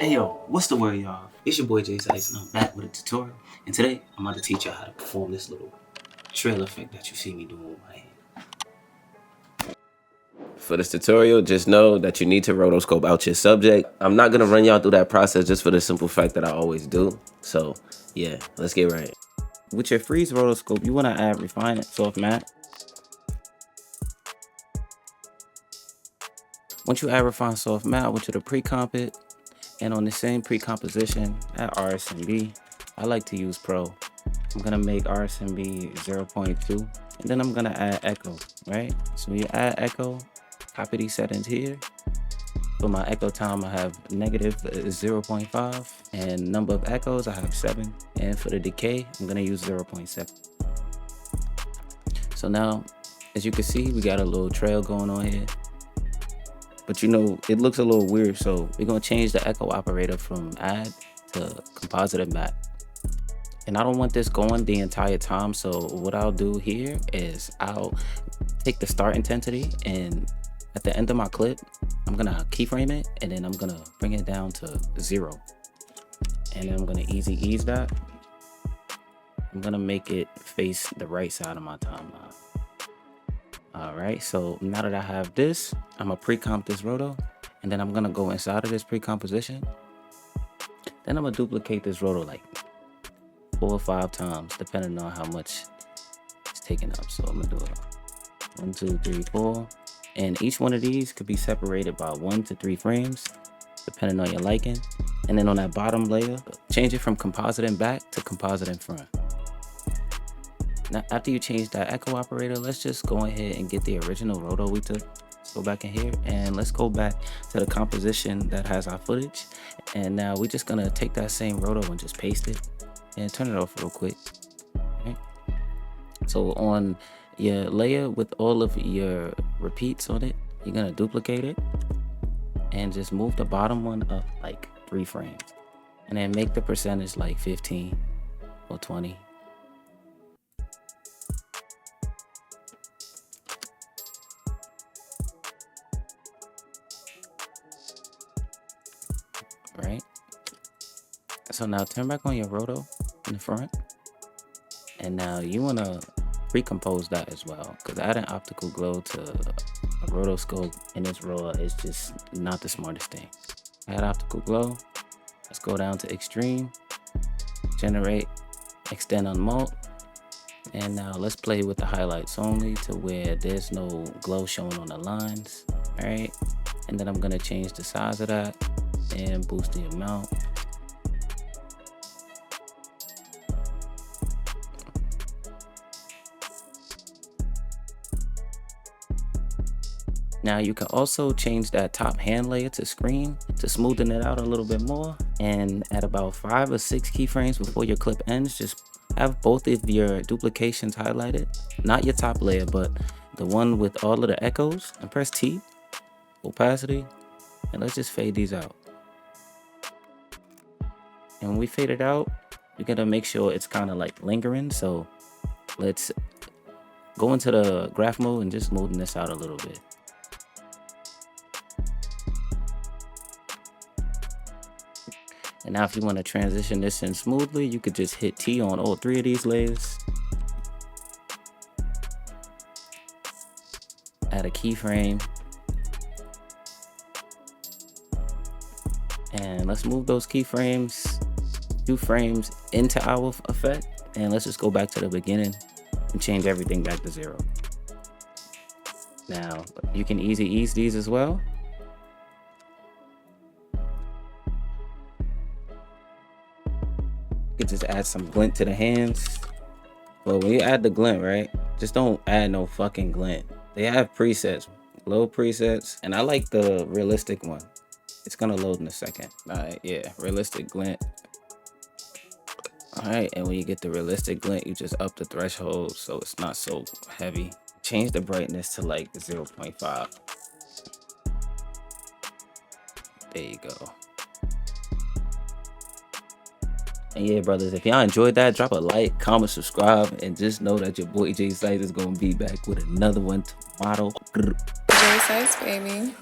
Hey yo, what's the word, y'all? It's your boy Jsitez, and I'm back with a tutorial. And today, I'm about to teach y'all how to perform this little trail effect that you see me doing with my hand. For this tutorial, just know that you need to rotoscope out your subject. I'm not gonna run y'all through that process just for the simple fact that I always do. So yeah, let's get right. With your freeze rotoscope, you wanna add refine it, soft matte. Once you add refine soft matte, I want you to pre-comp it. And on the same pre-composition, add RSMB. I like to use Pro. I'm gonna make RSMB 0.2, and then I'm gonna add echo, right? So when you add echo, copy these settings here. For my echo time, I have negative 0.5, and number of echoes, I have 7. And for the decay, I'm gonna use 0.7. So now, as you can see, we got a little trail going on here. But you know, it looks a little weird, so we're gonna change the echo operator from add to composite and matte. And I don't want this going the entire time, so what I'll do here is I'll take the start intensity, and at the end of my clip, I'm gonna keyframe it, and then I'm gonna bring it down to 0. And then I'm gonna easy ease that. I'm gonna make it face the right side of my timeline. All right, so now that I have this, I'm gonna pre-comp this roto, and then I'm gonna go inside of this pre-composition. Then I'm gonna duplicate this roto like 4 or 5 times, depending on how much it's taking up. So I'm gonna do it 1, 2, 3, 4. And each one of these could be separated by 1 to 3 frames, depending on your liking. And then on that bottom layer, change it from composite and back to composite in front. Now, after you change that echo operator, let's just go ahead and get the original roto we took. Let's go back in here and let's go back to the composition that has our footage. And now we're just gonna take that same roto and just paste it and turn it off real quick. Okay. So on your layer with all of your repeats on it, you're gonna duplicate it and just move the bottom one up like 3 frames. And then make the percentage like 15 or 20. Right, so now turn back on your roto in the front, and now you want to recompose that as well, because adding optical glow to a rotoscope in this RAW is just not the smartest thing. Add optical glow. Let's go down to extreme, generate, extend on mult, and now let's play with the highlights only to where there's no glow showing on the lines. All right, and then I'm gonna change the size of that and boost the amount. Now you can also change that top hand layer to screen to smoothen it out a little bit more. And at about 5 or 6 keyframes before your clip ends, just have both of your duplications highlighted. Not your top layer, but the one with all of the echoes. And press T, opacity, and let's just fade these out. And when we fade it out, we gotta make sure it's kind of like lingering. So let's go into the graph mode and just smoothen this out a little bit. And now if you want to transition this in smoothly, you could just hit T on all 3 of these layers. Add a keyframe. And let's move those keyframes 2 frames into our effect, and let's just go back to the beginning and change everything back to 0. Now you can easy ease these as well. You can just add some glint to the hands. But when you add the glint, right, just don't add no fucking glint. They have presets, low presets, and I like the realistic one. It's gonna load in a second. All right, yeah, realistic glint. All right, and when you get the realistic glint, you just up the threshold so it's not so heavy. Change the brightness to like 0.5. There you go. And yeah, brothers, if y'all enjoyed that, drop a like, comment, subscribe, and just know that your boy Jsitez is gonna be back with another one tomorrow. Jsitez, baby.